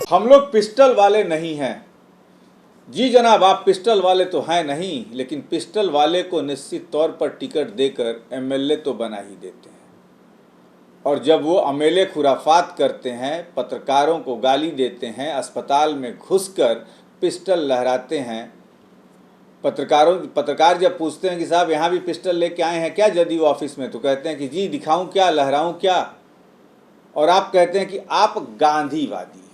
हम लोग पिस्टल वाले नहीं हैं। जी जनाब, आप पिस्टल वाले तो हैं नहीं, लेकिन पिस्टल वाले को निश्चित तौर पर टिकट देकर एमएलए तो बना ही देते हैं। और जब वो एमएलए खुराफात करते हैं, पत्रकारों को गाली देते हैं, अस्पताल में घुसकर पिस्टल लहराते हैं, पत्रकार जब पूछते हैं कि साहब यहाँ भी पिस्टल लेके आए हैं क्या जदयू ऑफिस में, तो कहते हैं कि जी दिखाऊं क्या, लहराऊं क्या। और आप कहते हैं कि आप गांधीवादी हैं,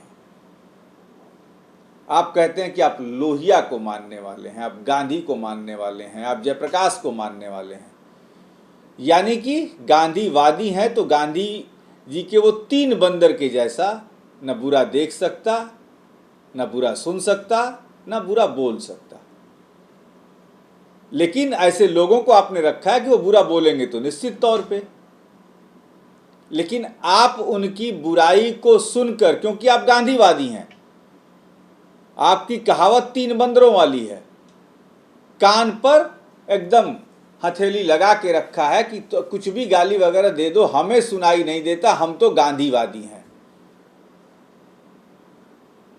आप कहते हैं कि आप लोहिया को मानने वाले हैं, आप गांधी को मानने वाले हैं, आप जयप्रकाश को मानने वाले हैं। यानी कि गांधीवादी हैं तो गांधी जी के वो 3 बंदर के जैसा, न बुरा देख सकता, न बुरा सुन सकता, न बुरा बोल सकता। लेकिन ऐसे लोगों को आपने रखा है कि वो बुरा बोलेंगे तो निश्चित तौर पे, लेकिन आप उनकी बुराई को सुनकर, क्योंकि आप गांधीवादी हैं, आपकी कहावत 3 बंदरों वाली है, कान पर एकदम हथेली लगा के रखा है कि तो कुछ भी गाली वगैरह दे दो, हमें सुनाई नहीं देता, हम तो गांधीवादी हैं।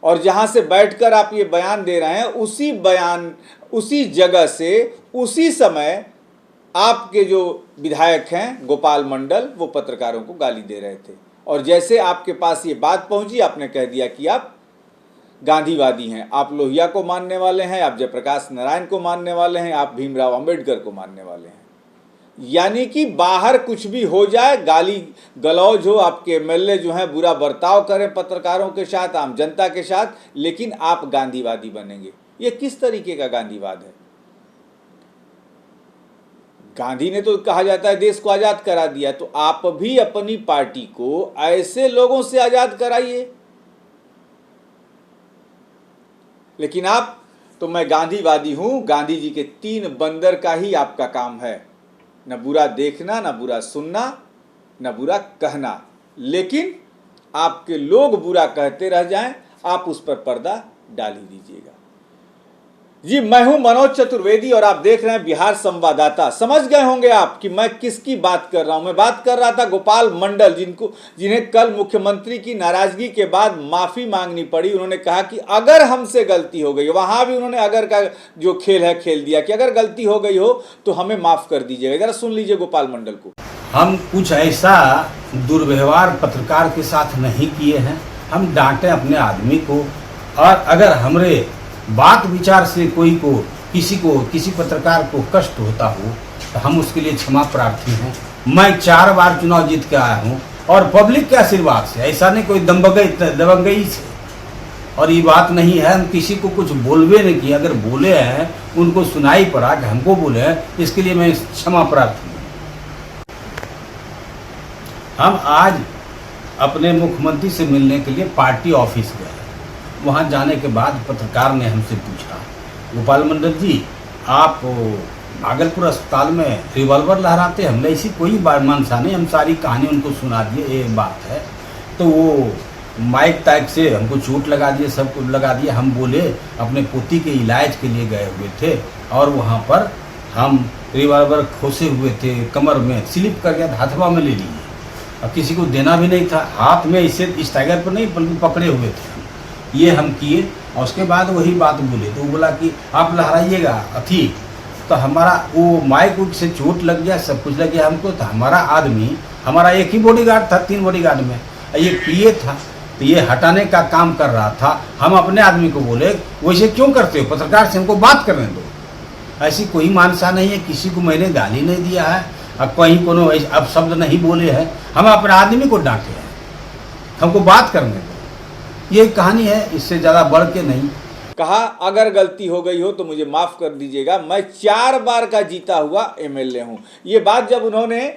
और जहां से बैठकर आप ये बयान दे रहे हैं, उसी जगह से उसी समय आपके जो विधायक हैं गोपाल मंडल, वो पत्रकारों को गाली दे रहे थे। और जैसे आपके पास ये बात पहुंची, आपने कह दिया कि आप गांधीवादी हैं, आप लोहिया को मानने वाले हैं, आप जयप्रकाश नारायण को मानने वाले हैं, आप भीमराव अंबेडकर को मानने वाले हैं। यानी कि बाहर कुछ भी हो जाए, गाली गलौज हो, आपके एमएलए जो हैं बुरा बर्ताव करें पत्रकारों के साथ, आम जनता के साथ, लेकिन आप गांधीवादी बनेंगे। ये किस तरीके का गांधीवाद है? गांधी ने तो कहा जाता है देश को आजाद करा दिया, तो आप भी अपनी पार्टी को ऐसे लोगों से आजाद कराइए। लेकिन आप तो मैं गांधीवादी हूं, गांधी जी के 3 बंदर का ही आपका काम है, न बुरा देखना, न बुरा सुनना, न बुरा कहना। लेकिन आपके लोग बुरा कहते रह जाएं, आप उस पर पर्दा डाल ही दीजिएगा। जी, मैं हूं मनोज चतुर्वेदी और आप देख रहे हैं बिहार संवाददाता। समझ गए होंगे आप कि मैं किसकी बात कर रहा हूं। मैं बात कर रहा था गोपाल मंडल, जिन्हें कल मुख्यमंत्री की नाराजगी के बाद माफी मांगनी पड़ी। उन्होंने कहा कि अगर हमसे गलती हो गई, वहां भी उन्होंने अगर का जो खेल है खेल दिया कि अगर गलती हो गई हो तो हमें माफ कर दीजिएगा। जरा सुन लीजिए गोपाल मंडल को। हम कुछ ऐसा दुर्व्यवहार पत्रकार के साथ नहीं किए हैं, हम डांटे अपने आदमी को। और अगर हमरे बात विचार से किसी पत्रकार को कष्ट होता हो तो हम उसके लिए क्षमा प्रार्थी हैं। मैं 4 बार चुनाव जीत के आया हूं और पब्लिक के आशीर्वाद से, ऐसा नहीं कोई दबंगई से। और ये बात नहीं है हम किसी को कुछ बोलवे नहीं किए, अगर बोले हैं उनको सुनाई पड़ा कि हमको बोले हैं, इसके लिए मैं क्षमा प्रार्थी हूँ। हम आज अपने मुख्यमंत्री से मिलने के लिए पार्टी ऑफिस गए। वहाँ जाने के बाद पत्रकार ने हमसे पूछा, गोपाल मंडल जी आप भागलपुर अस्पताल में रिवॉल्वर लहराते हैं? हमने ऐसी कोई मनसा नहीं, हम सारी कहानी उनको सुना दिए, ये बात है। तो वो माइक टाइक से हमको चोट लगा दिए, सब कुछ लगा दिए। हम बोले अपने पोती के इलाज के लिए गए हुए थे और वहाँ पर हम रिवॉल्वर खोसे हुए थे, कमर में स्लिप कर गया, हाथवा में ले लिए। अब किसी को देना भी नहीं था, हाथ में इसे इस टाइगर पर नहीं बल्कि पकड़े हुए थे। ये हम किए और उसके बाद वही बात बोले, तो वो बोला कि आप लहराइएगा अथी। तो हमारा वो माइक से चोट लग गया, सब कुछ लग गया हमको। तो हमारा आदमी, हमारा एक ही बॉडीगार्ड था 3 बॉडीगार्ड में, ये पीए था, तो ये हटाने का काम कर रहा था। हम अपने आदमी को बोले वैसे क्यों करते हो, पत्रकार से हमको बात करने दो। ऐसी कोई मानसा नहीं है, किसी को मैंने गाली नहीं दिया है, अब कहीं कोनो अब शब्द नहीं बोले हैं। हम अपने आदमी को डांटे हैं, हमको बात करने दो। ये कहानी है, इससे ज़्यादा बढ़ के नहीं। कहा अगर गलती हो गई हो तो मुझे माफ़ कर दीजिएगा, मैं 4 बार का जीता हुआ एमएलए हूँ। ये बात जब उन्होंने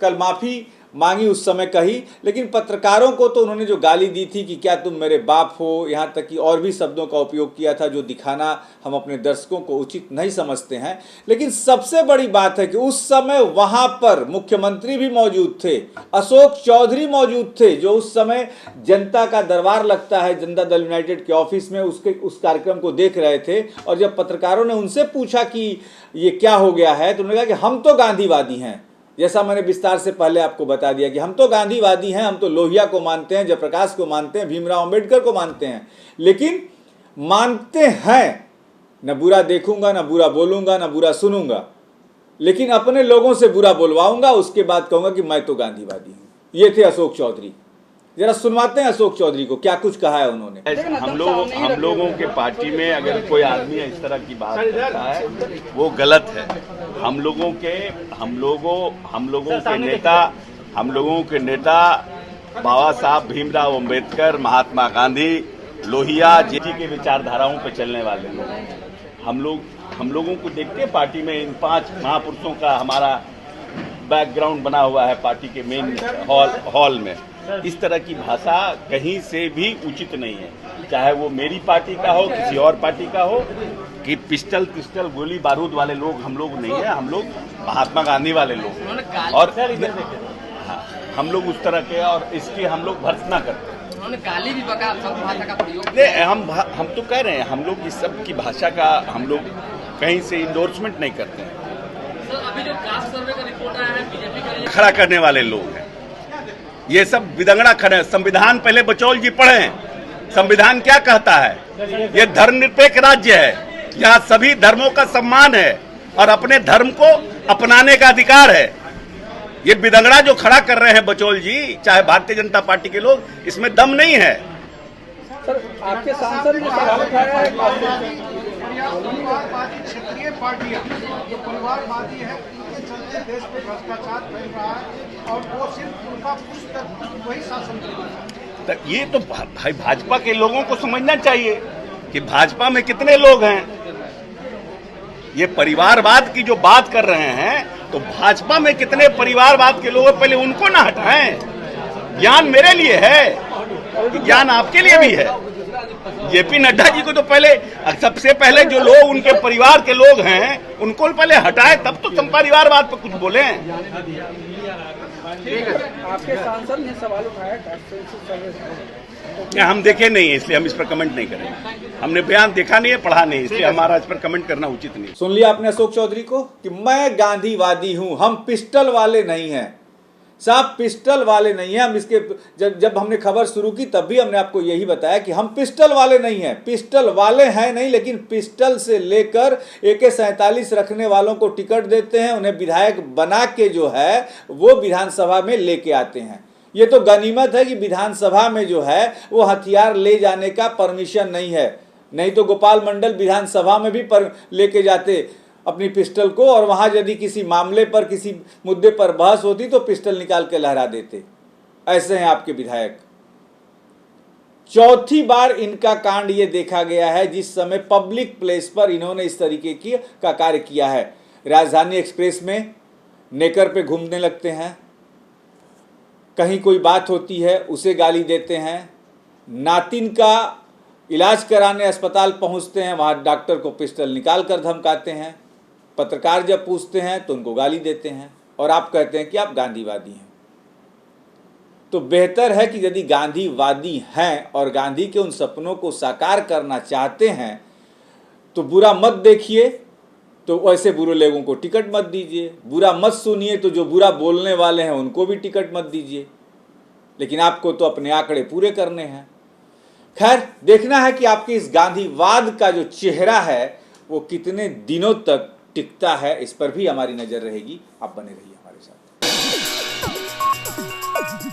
कल माफ़ी मांगी उस समय कही, लेकिन पत्रकारों को तो उन्होंने जो गाली दी थी कि क्या तुम मेरे बाप हो, यहाँ तक कि और भी शब्दों का उपयोग किया था जो दिखाना हम अपने दर्शकों को उचित नहीं समझते हैं। लेकिन सबसे बड़ी बात है कि उस समय वहाँ पर मुख्यमंत्री भी मौजूद थे, अशोक चौधरी मौजूद थे, जो उस समय जनता का दरबार लगता है जनता दल यूनाइटेड के ऑफिस में, उस कार्यक्रम को देख रहे थे। और जब पत्रकारों ने उनसे पूछा कि ये क्या हो गया है, तो उन्होंने कहा कि हम तो गांधीवादी हैं, जैसा मैंने विस्तार से पहले आपको बता दिया कि हम तो गांधीवादी हैं, हम तो लोहिया को मानते हैं, जयप्रकाश को मानते हैं, भीमराव अंबेडकर को मानते हैं, लेकिन मानते हैं, न बुरा देखूंगा, न बुरा बोलूंगा, न बुरा सुनूंगा, लेकिन अपने लोगों से बुरा बोलवाऊंगा, उसके बाद कहूंगा कि मैं तो गांधीवादी हूं। ये थे अशोक चौधरी। जरा सुनवाते हैं अशोक चौधरी को, क्या कुछ कहा है उन्होंने। हम लोगों के पार्टी में अगर कोई आदमी इस तरह की बात करता है वो गलत है। हम लोगों के नेता बाबा साहब भीमराव अंबेडकर, महात्मा गांधी, लोहिया जी के विचारधाराओं पर चलने वाले लोग हैं। हम लोगों को देखते हैं पार्टी में इन 5 महापुरुषों का हमारा बैकग्राउंड बना हुआ है पार्टी के मेन हॉल में। इस तरह की भाषा कहीं से भी उचित नहीं है, चाहे वो मेरी पार्टी का हो, किसी और पार्टी का हो, कि पिस्टल गोली बारूद वाले लोग हम लोग नहीं है। हम लोग महात्मा गांधी वाले लोग, और हम लोग उस तरह के, और इसकी हम लोग भर्त्सना करते हैं। उन्होंने गाली भी बका सब भाषा का प्रयोग नहीं, हम तो कह रहे हैं, हम लोग इस सब की भाषा का हम लोग कहीं से इंडोर्समेंट नहीं करते हैं। सर, अभी जो कास्ट सर्वे का रिपोर्ट आया है बीजेपी का, खड़ा करने वाले लोग हैं ये सब, विदंगड़ा खड़े। संविधान पहले बचौल जी पढ़े, संविधान क्या कहता है? ये धर्मनिरपेक्ष राज्य है, यहाँ सभी धर्मों का सम्मान है और अपने धर्म को अपनाने का अधिकार है। ये विदंगड़ा जो खड़ा कर रहे हैं बचौल जी, चाहे भारतीय जनता पार्टी के लोग, इसमें दम नहीं है। सर, आपके सांसद ने सवाल उठाया है परिवारवादी क्षेत्रीय पार्टियां जो परिवारवादी है, उनके चलते देश में भ्रष्टाचार फैल रहा है और वो सिर्फ उनका पुस्तक वही शासन कर रहा है। तो ये तो भाई भाजपा के लोगों को समझना चाहिए कि भाजपा में कितने लोग हैं। ये परिवारवाद की जो बात कर रहे हैं, तो भाजपा में कितने परिवारवाद के लोग, पहले उनको ना हटाएं। ज्ञान मेरे लिए है, ज्ञान आपके लिए भी है। जेपी नड्डा जी को तो पहले, सबसे पहले जो लोग उनके परिवार के लोग हैं उनको पहले हटाए, तब तो संपरिवारवाद पर कुछ बोले। आपके सांसद ने सवाल उठाया हम देखे नहीं है, इसलिए हम इस पर कमेंट नहीं करेंगे। हमने बयान देखा नहीं है, पढ़ा नहीं, इसलिए हमारा इस पर कमेंट करना उचित नहीं। सुन लिया आपने अशोक चौधरी को कि मैं गांधीवादी हूं, हम पिस्टल वाले नहीं हैं। साहब, पिस्टल वाले नहीं हैं हम। इसके जब हमने खबर शुरू की तब भी हमने आपको यही बताया कि हम पिस्टल वाले नहीं हैं। पिस्टल वाले हैं नहीं, लेकिन पिस्टल से लेकर AK-47 रखने वालों को टिकट देते हैं, उन्हें विधायक बना के जो है वो विधानसभा में लेके आते हैं। ये तो गनीमत है कि विधानसभा में जो है वो हथियार ले जाने का परमिशन नहीं है, नहीं तो गोपाल मंडल विधानसभा में भी लेके जाते अपनी पिस्टल को, और वहां यदि किसी मामले पर, किसी मुद्दे पर बहस होती तो पिस्टल निकाल के लहरा देते। ऐसे हैं आपके विधायक। चौथी बार इनका कांड ये देखा गया है जिस समय पब्लिक प्लेस पर इन्होंने इस तरीके का कार्य किया है। राजधानी एक्सप्रेस में नेकर पे घूमने लगते हैं, कहीं कोई बात होती है उसे गाली देते हैं, नातिन का इलाज कराने अस्पताल पहुंचते हैं, वहां डॉक्टर को पिस्टल निकाल कर धमकाते हैं, पत्रकार जब पूछते हैं तो उनको गाली देते हैं, और आप कहते हैं कि आप गांधीवादी हैं। तो बेहतर है कि यदि गांधीवादी हैं और गांधी के उन सपनों को साकार करना चाहते हैं तो बुरा मत देखिए, तो ऐसे बुरे लोगों को टिकट मत दीजिए। बुरा मत सुनिए, तो जो बुरा बोलने वाले हैं उनको भी टिकट मत दीजिए। लेकिन आपको तो अपने आंकड़े पूरे करने हैं। खैर, देखना है कि आपके इस गांधीवाद का जो चेहरा है वो कितने दिनों तक टिकता है, इस पर भी हमारी नजर रहेगी। आप बने रहिए।